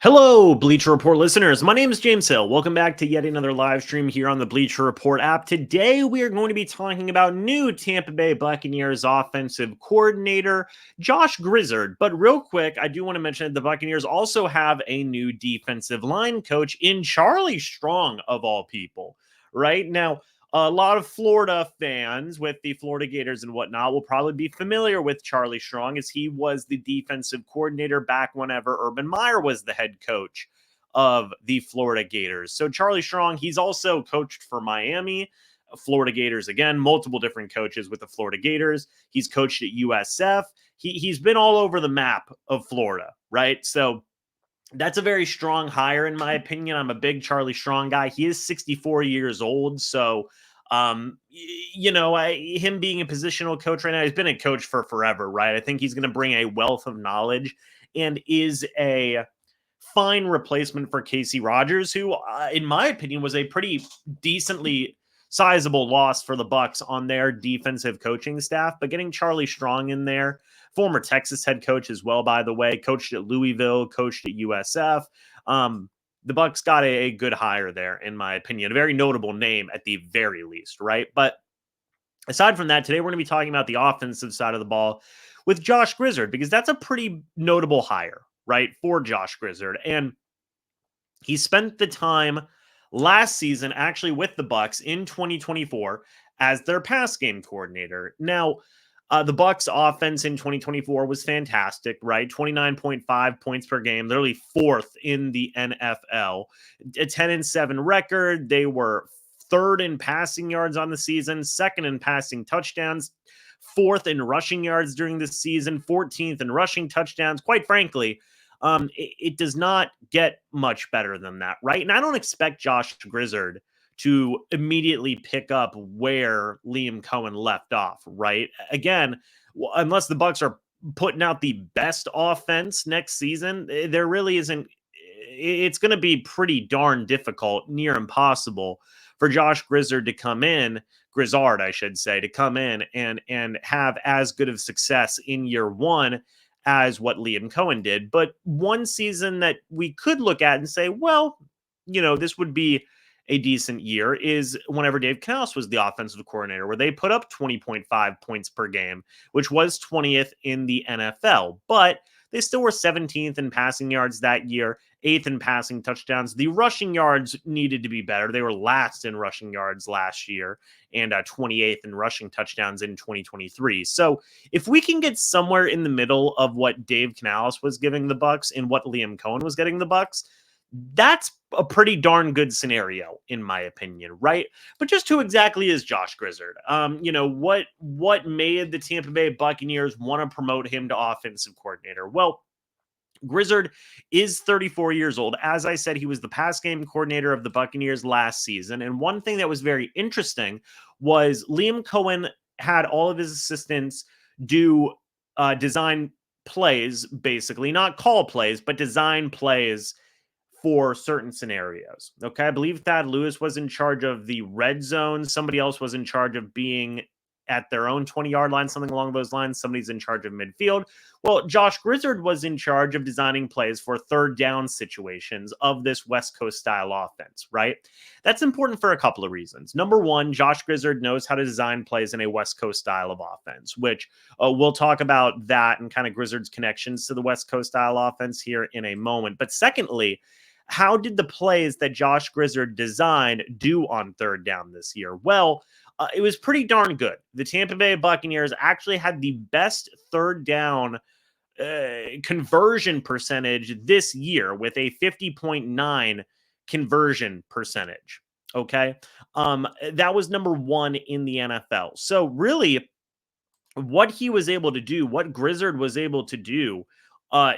Hello, Bleacher Report listeners. My name is James Hill. Welcome back to yet another live stream here on the Bleacher Report app. Today, we are going to be talking about new Tampa Bay Buccaneers offensive coordinator, Josh Grizzard. But real quick, I do want to mention that the Buccaneers also have a new defensive line coach in Charlie Strong, of all people. Right now, a lot of Florida fans with the Florida Gators and whatnot will probably be familiar with Charlie Strong, as he was the defensive coordinator back whenever Urban Meyer was the head coach of the Florida Gators. So Charlie Strong, he's also coached for Miami, Florida Gators again, multiple different coaches with the Florida Gators. He's coached at USF. He's been all over the map of Florida, right? So that's a very strong hire, in my opinion. I'm a big Charlie Strong guy. He is 64 years old. So, him being a positional coach right now, he's been a coach for forever, right? I think he's going to bring a wealth of knowledge and is a fine replacement for Casey Rogers, who, in my opinion, was a pretty decently sizable loss for the Bucs on their defensive coaching staff. But getting Charlie Strong in there, former Texas head coach as well, by the way, coached at Louisville, coached at USF. The Bucs got a good hire there, in my opinion, a very notable name at the very least, right? But aside from that, today we're going to be talking about the offensive side of the ball with Josh Grizzard, because that's a pretty notable hire, right, for Josh Grizzard. And he spent the time last season actually with the Bucs in 2024 as their pass game coordinator. Now, the Bucs offense in 2024 was fantastic, right? 29.5 points per game, literally fourth in the NFL. A 10-7 record. They were third in passing yards on the season, second in passing touchdowns, fourth in rushing yards during the season, 14th in rushing touchdowns. Quite frankly, it does not get much better than that, right? And I don't expect Josh Grizzard to immediately pick up where Liam Cohen left off, right? Again, unless the Bucs are putting out the best offense next season, there really isn't. It's going to be pretty darn difficult, near impossible, for Josh Grizzard to come in, Grizzard, I should say, to come in and have as good of success in year one as what Liam Cohen did. But one season that we could look at and say, well, this would be a decent year is whenever Dave Canales was the offensive coordinator, where they put up 20.5 points per game, which was 20th in the NFL. But they still were 17th in passing yards that year, 8th in passing touchdowns. The rushing yards needed to be better. They were last in rushing yards last year and 28th in rushing touchdowns in 2023. So if we can get somewhere in the middle of what Dave Canales was giving the Bucs and what Liam Cohen was getting the Bucs, that's a pretty darn good scenario, in my opinion, right? But just who exactly is Josh Grizzard? What made the Tampa Bay Buccaneers want to promote him to offensive coordinator? Well, Grizzard is 34 years old. As I said, he was the pass game coordinator of the Buccaneers last season. And one thing that was very interesting was Liam Cohen had all of his assistants do design plays, basically, not call plays, but design plays for certain scenarios. Okay. I believe Thad Lewis was in charge of the red zone. Somebody else was in charge of being at their own 20-yard line, something along those lines. Somebody's in charge of midfield. Well, Josh Grizzard was in charge of designing plays for third down situations of this West Coast style offense, right? That's important for a couple of reasons. Number one, Josh Grizzard knows how to design plays in a West Coast style of offense, which we'll talk about that and kind of Grizzard's connections to the West Coast style offense here in a moment. But secondly, how did the plays that Josh Grizzard designed do on third down this year? Well, it was pretty darn good. The Tampa Bay Buccaneers actually had the best third down conversion percentage this year with a 50.9 conversion percentage. Okay. That was number one in the NFL. So really, what he was able to do, what Grizzard was able to do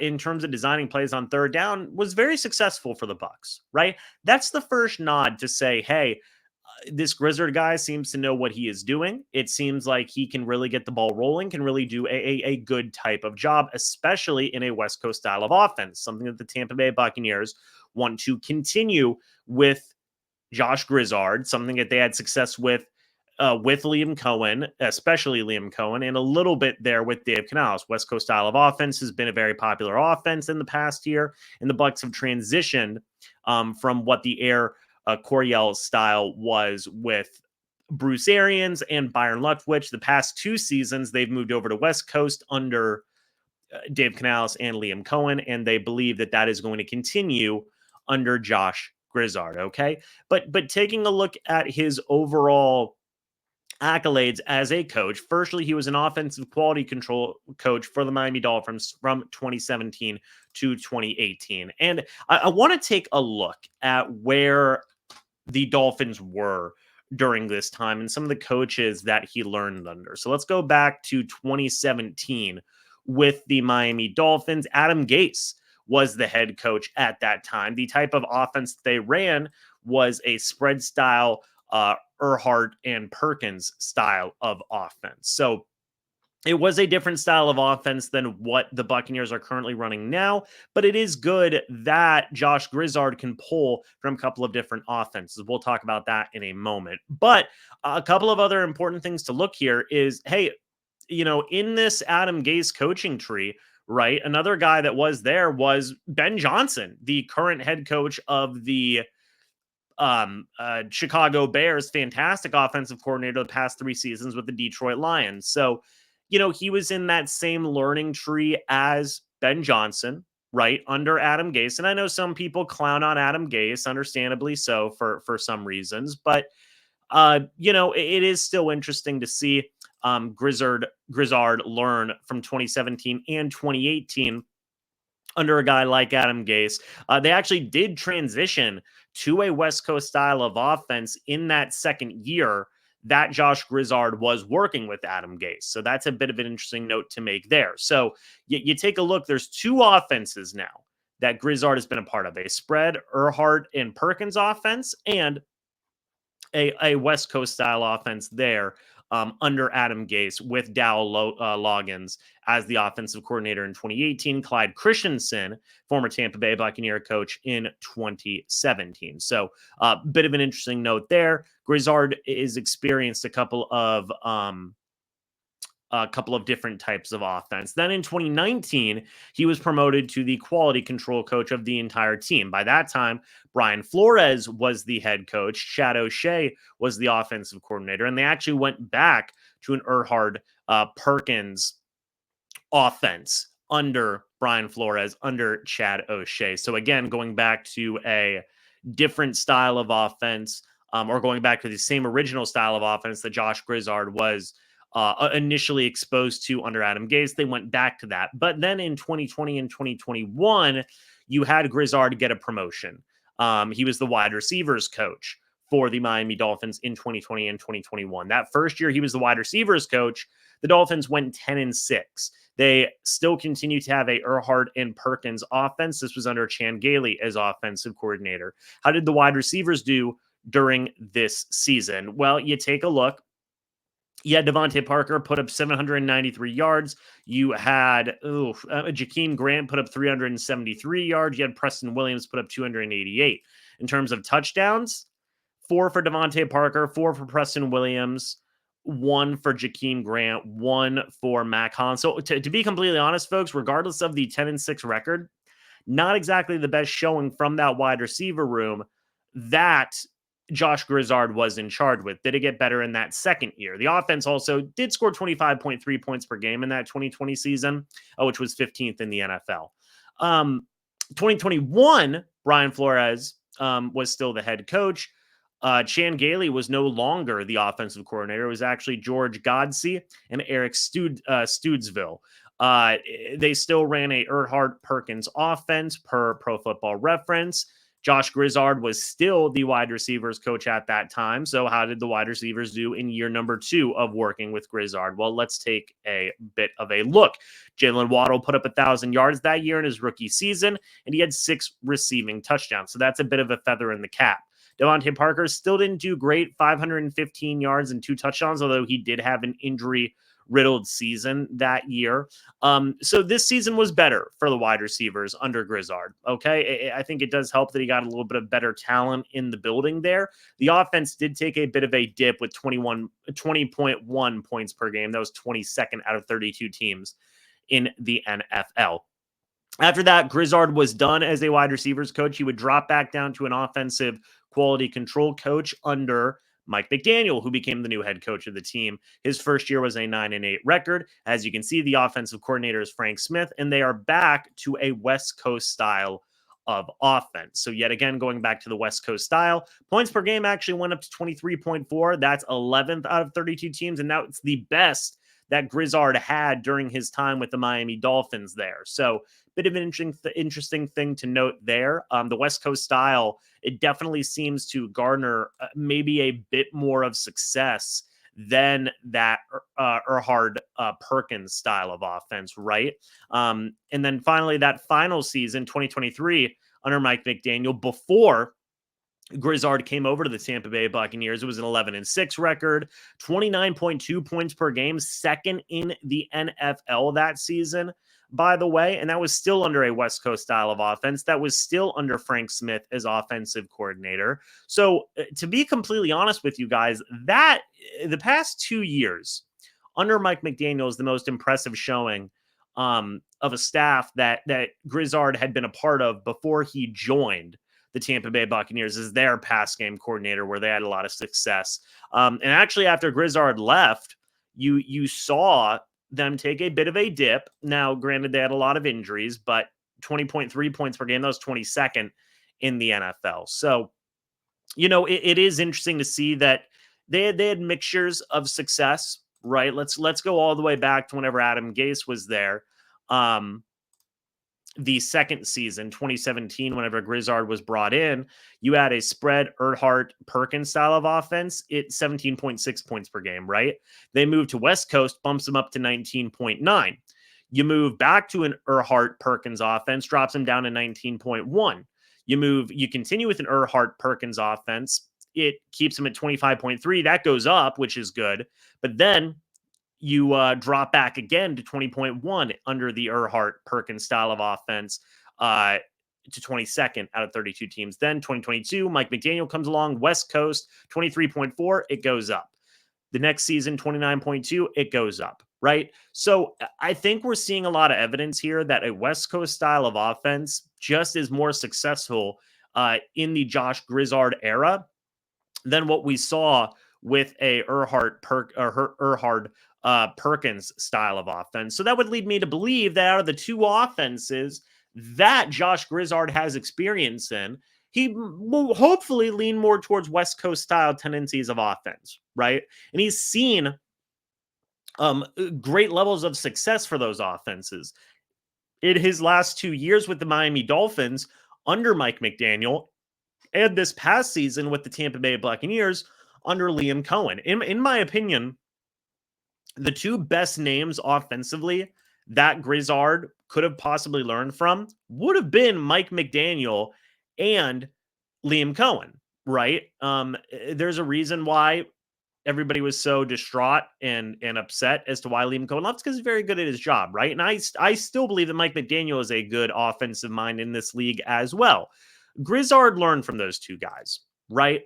in terms of designing plays on third down was very successful for the Bucs, right? That's the first nod to say, hey, this Grizzard guy seems to know what he is doing. It seems like he can really get the ball rolling, can really do a good type of job, especially in a West Coast style of offense, something that the Tampa Bay Buccaneers want to continue with Josh Grizzard, something that they had success with with Liam Cohen, especially Liam Cohen, and a little bit there with Dave Canales. West Coast style of offense has been a very popular offense in the past year, and the Bucs have transitioned from what the Air Coryell style was with Bruce Arians and Byron Leftwich. The past 2 seasons, they've moved over to West Coast under Dave Canales and Liam Cohen, and they believe that that is going to continue under Josh Grizzard. Okay, but taking a look at his overall accolades as a coach. Firstly, he was an offensive quality control coach for the Miami Dolphins from 2017 to 2018. And I want to take a look at where the Dolphins were during this time and some of the coaches that he learned under. So let's go back to 2017 with the Miami Dolphins. Adam Gase was the head coach at that time. The type of offense they ran was a spread style, Earhart and Perkins style of offense. So it was a different style of offense than what the Buccaneers are currently running now, but it is good that Josh Grizzard can pull from a couple of different offenses. We'll talk about that in a moment. But a couple of other important things to look here is, hey, in this Adam Gase coaching tree, right, another guy that was there was Ben Johnson, the current head coach of the Chicago Bears, fantastic offensive coordinator the past 3 seasons with the Detroit Lions. So, he was in that same learning tree as Ben Johnson, right, under Adam Gase. And I know some people clown on Adam Gase, understandably so, for some reasons. But, it is still interesting to see Grizzard learn from 2017 and 2018 under a guy like Adam Gase. They actually did transition to a West Coast style of offense in that second year that Josh Grizzard was working with Adam Gase. So that's a bit of an interesting note to make there. So you take a look, there's 2 offenses now that Grizzard has been a part of: a spread Earhart and Perkins offense and a West Coast style offense there under Adam Gase with Dow Loggins as the offensive coordinator in 2018, Clyde Christensen, former Tampa Bay Buccaneer coach, in 2017. So a bit of an interesting note there. Grizzard is experienced a couple of different types of offense. Then in 2019, he was promoted to the quality control coach of the entire team. By that time, Brian Flores was the head coach. Chad O'Shea was the offensive coordinator. And they actually went back to an Earhart Perkins offense under Brian Flores, under Chad O'Shea. So again, going back to a different style of offense, or going back to the same original style of offense that Josh Grizzard was initially exposed to under Adam Gase. They went back to that. But then in 2020 and 2021, you had Grizzard get a promotion. He was the wide receivers coach for the Miami Dolphins in 2020 and 2021. That first year he was the wide receivers coach, the Dolphins went 10-6. They still continue to have a Earhart and Perkins offense. This was under Chan Gailey as offensive coordinator. How did the wide receivers do during this season? Well, you take a look. You had Devontae Parker put up 793 yards. You had Jakeem Grant put up 373 yards. You had Preston Williams put up 288. In terms of touchdowns, 4 for Devontae Parker, 4 for Preston Williams, 1 for Jakeem Grant, 1 for Mac Hollins. So to be completely honest, folks, regardless of the 10-6 record, not exactly the best showing from that wide receiver room that Josh Grizzard was in charge with. Did it get better in that second year? The offense also did score 25.3 points per game in that 2020 season, which was 15th in the NFL. 2021, Brian Flores was still the head coach. Chan Gailey was no longer the offensive coordinator. It was actually George Godsey and Eric Studesville. They still ran a Earhart Perkins offense per Pro Football Reference. Josh Grizzard was still the wide receivers coach at that time. So how did the wide receivers do in year number 2 of working with Grizzard? Well, let's take a bit of a look. Jalen Waddle put up 1,000 yards that year in his rookie season, and he had 6 receiving touchdowns. So that's a bit of a feather in the cap. Devontae Parker still didn't do great, 515 yards and 2 touchdowns, although he did have an injury riddled season that year. So this season was better for the wide receivers under Grizzard. Okay. I think it does help that he got a little bit of better talent in the building there. The offense did take a bit of a dip with 20.1 points per game. That was 22nd out of 32 teams in the NFL. After that, Grizzard was done as a wide receivers coach. He would drop back down to an offensive quality control coach under Mike McDaniel, who became the new head coach of the team. His first year was a 9-8 record. As you can see, the offensive coordinator is Frank Smith, and they are back to a West Coast style of offense. So yet again, going back to the West Coast style, points per game actually went up to 23.4. That's 11th out of 32 teams, and now it's the best that Grizzard had during his time with the Miami Dolphins there. So bit of an interesting thing to note there. The West Coast style, it definitely seems to garner maybe a bit more of success than that Erhard Perkins style of offense, right? And then finally, that final season, 2023, under Mike McDaniel, before Grizzard came over to the Tampa Bay Buccaneers, it was an 11-6 record, 29.2 points per game, second in the NFL that season, by the way. And that was still under a West Coast style of offense. That was still under Frank Smith as offensive coordinator. So to be completely honest with you guys, that the past 2 years under Mike McDaniel is the most impressive showing of a staff that Grizzard had been a part of before he joined the Tampa Bay Buccaneers as their pass game coordinator, where they had a lot of success. And actually, after Grizzard left, you saw them take a bit of a dip. Now, granted, they had a lot of injuries, but 20.3 points per game, that was 22nd in the NFL. So, it is interesting to see that they had mixtures of success, right? Let's go all the way back to whenever Adam Gase was there. The second season, 2017, whenever Grizzard was brought in, you had a spread Erhard Perkins style of offense. It's 17.6 points per game, right? They moved to West Coast, bumps them up to 19.9. You move back to an Erhard Perkins offense, drops them down to 19.1. You continue with an Erhard Perkins offense. It keeps them at 25.3. That goes up, which is good. But then you drop back again to 20.1 under the Erhard Perkins style of offense to 22nd out of 32 teams. Then 2022, Mike McDaniel comes along, West Coast, 23.4, it goes up. The next season, 29.2, it goes up, right? So I think we're seeing a lot of evidence here that a West Coast style of offense just is more successful in the Josh Grizzard era than what we saw with a Erhard Perkins style of offense. So that would lead me to believe that out of the two offenses that Josh Grizzard has experience in, he will hopefully lean more towards West Coast style tendencies of offense, right? And he's seen great levels of success for those offenses. In his last 2 years with the Miami Dolphins under Mike McDaniel, and this past season with the Tampa Bay Buccaneers under Liam Cohen. In my opinion, the two best names offensively that Grizzard could have possibly learned from would have been Mike McDaniel and Liam Cohen, right? There's a reason why everybody was so distraught and upset as to why Liam Cohen left, because he's very good at his job, right? And I still believe that Mike McDaniel is a good offensive mind in this league as well. Grizzard learned from those two guys, right?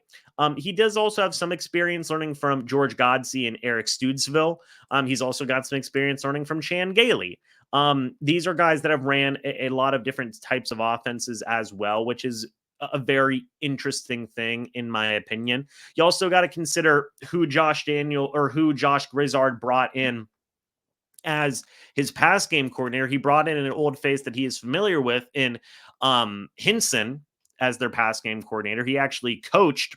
He does also have some experience learning from George Godsey and Eric Studesville. He's also got some experience learning from Chan Gailey. These are guys that have ran a lot of different types of offenses as well, which is a very interesting thing, in my opinion. You also got to consider who Josh Grizzard brought in as his pass game coordinator. He brought in an old face that he is familiar with in Hinson as their pass game coordinator. He actually coached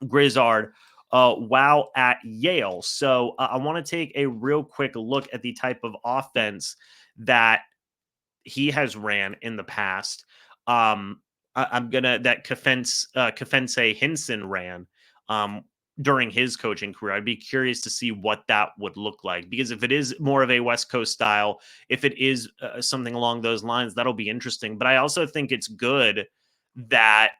Grizzard while at Yale. So I want to take a real quick look at the type of offense that he has ran in the past. That Kefense Hinson ran during his coaching career. I'd be curious to see what that would look like, because if it is more of a West Coast style, if it is something along those lines, that'll be interesting. But I also think it's good that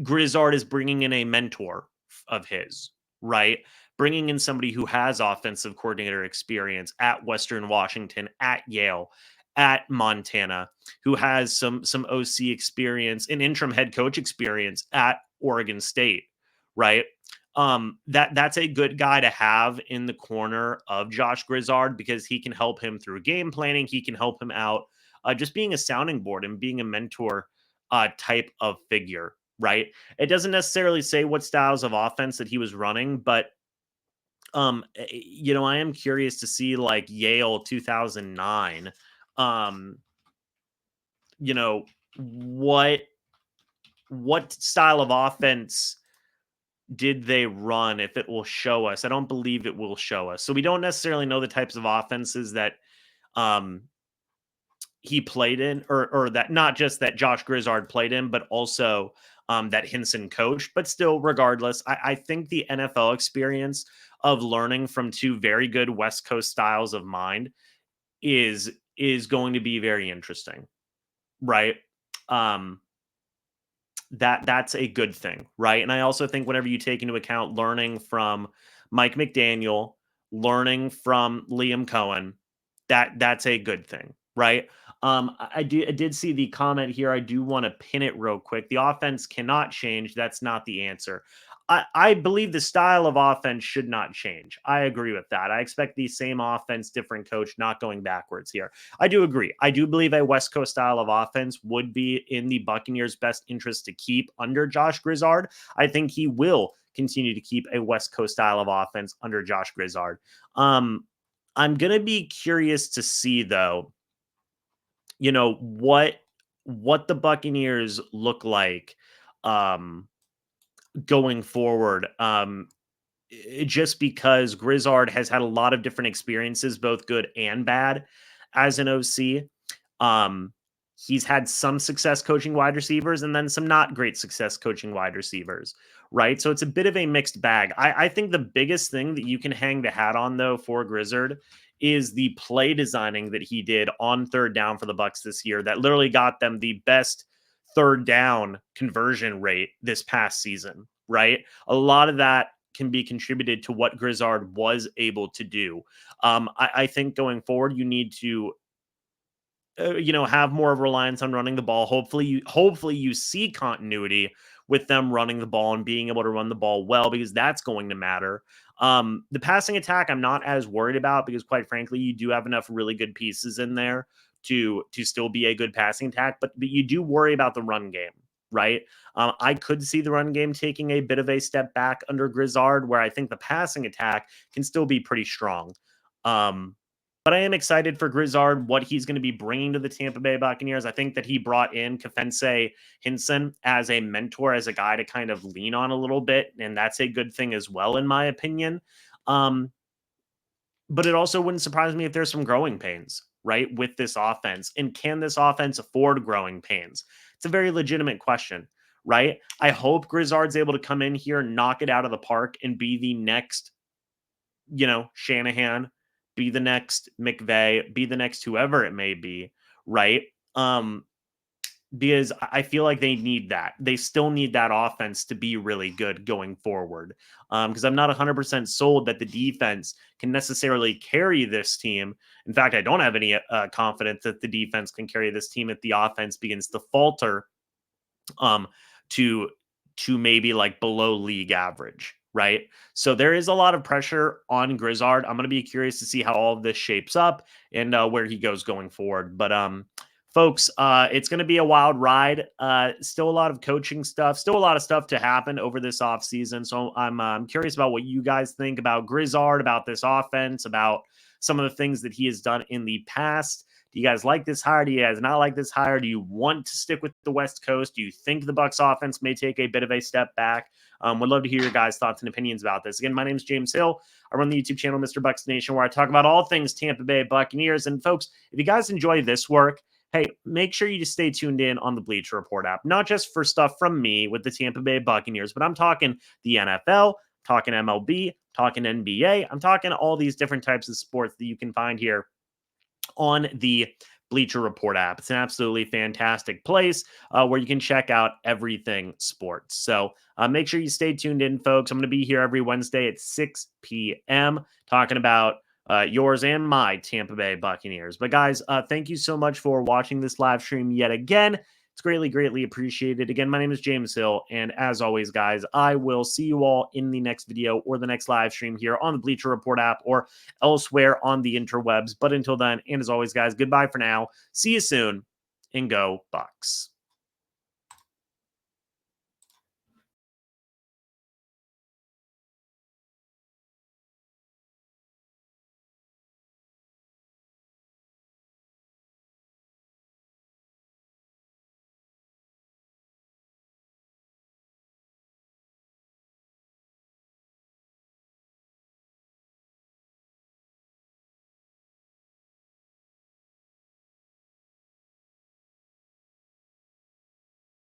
Grizzard is bringing in a mentor of his, right? bringing in somebody who has offensive coordinator experience at Western Washington, at Yale, at Montana, who has some OC experience and interim head coach experience at Oregon State, right? That's a good guy to have in the corner of Josh Grizzard because he can help him through game planning. He can help him out, just being a sounding board and being a mentor type of figure, right? It doesn't necessarily say what styles of offense that he was running, but I am curious to see like Yale 2009, um, you know, what style of offense did they run, if it will show us. I don't believe it will show us. So we don't necessarily know the types of offenses that um he played in, or that not just that Josh Grizzard played in, but also that Hinson coached. But still, regardless, I think the NFL experience of learning from two very good West Coast styles of mind is going to be very interesting, right? Um, that's a good thing, right? And I also think whenever you take into account learning from Mike McDaniel, learning from Liam Cohen, that's a good thing, right? I did see the comment here. I do want to pin it real quick. The offense cannot change. That's not the answer. I believe the style of offense should not change. I agree with that. I expect the same offense, different coach, not going backwards here. I do agree. I do believe a West Coast style of offense would be in the Buccaneers' best interest to keep under Josh Grizzard. I think he will continue to keep a West Coast style of offense under Josh Grizzard. I'm going to be curious to see, though, what the Buccaneers look like going forward. Just because Grizzard has had a lot of different experiences, both good and bad, as an OC. Um, he's had some success coaching wide receivers and then some not great success coaching wide receivers, right? So it's a bit of a mixed bag. I think the biggest thing that you can hang the hat on, though, for Grizzard is the play designing that he did on third down for the Bucs this year that literally got them the best third down conversion rate this past season, right? A lot of that can be contributed to what Grizzard was able to do. I think going forward, you need to have more of a reliance on running the ball. Hopefully you see continuity with them running the ball and being able to run the ball well, because that's going to matter. The passing attack, I'm not as worried about, because quite frankly, you do have enough really good pieces in there to still be a good passing attack, but you do worry about the run game, right? I could see the run game taking a bit of a step back under Grizzard, where I think the passing attack can still be pretty strong. But I am excited for Grizzard, what he's going to be bringing to the Tampa Bay Buccaneers. I think that he brought in Kefense Hinson as a mentor, as a guy to kind of lean on a little bit, and that's a good thing as well, in my opinion. But it also wouldn't surprise me if there's some growing pains, right, with this offense. And can this offense afford growing pains? It's a very legitimate question, right? I hope Grizzard's able to come in here, knock it out of the park, and be the next, Shanahan, be the next McVay, be the next whoever it may be, right? Because I feel like they need that. They still need that offense to be really good going forward. Because I'm not 100% sold that the defense can necessarily carry this team. In fact, I don't have any confidence that the defense can carry this team if the offense begins to falter to maybe like below league average, right? So there is a lot of pressure on Grizzard. I'm going to be curious to see how all of this shapes up and where he goes going forward. But folks, it's going to be a wild ride. Still a lot of coaching stuff, still a lot of stuff to happen over this offseason. So I'm curious about what you guys think about Grizzard, about this offense, about some of the things that he has done in the past. Do you guys like this hire? Do you guys not like this hire? Do you want to stick with the West Coast? Do you think the Bucs offense may take a bit of a step back? Would love to hear your guys' thoughts and opinions about this. Again, my name is James Hill. I run the YouTube channel MrBucsNation, where I talk about all things Tampa Bay Buccaneers. And folks, if you guys enjoy this work, hey, make sure you just stay tuned in on the Bleacher Report app, not just for stuff from me with the Tampa Bay Buccaneers, but I'm talking the NFL, talking MLB, talking NBA. I'm talking all these different types of sports that you can find here on the Bleacher Report app. It's an absolutely fantastic place where you can check out everything sports. So make sure you stay tuned in, folks. I'm going to be here every Wednesday at 6 p.m. talking about yours and my Tampa Bay Buccaneers. But guys, thank you so much for watching this live stream yet again. It's greatly, greatly appreciated. Again, my name is James Hill, and as always, guys, I will see you all in the next video or the next live stream here on the Bleacher Report app or elsewhere on the interwebs. But until then, and as always, guys, goodbye for now. See you soon, and go Bucs.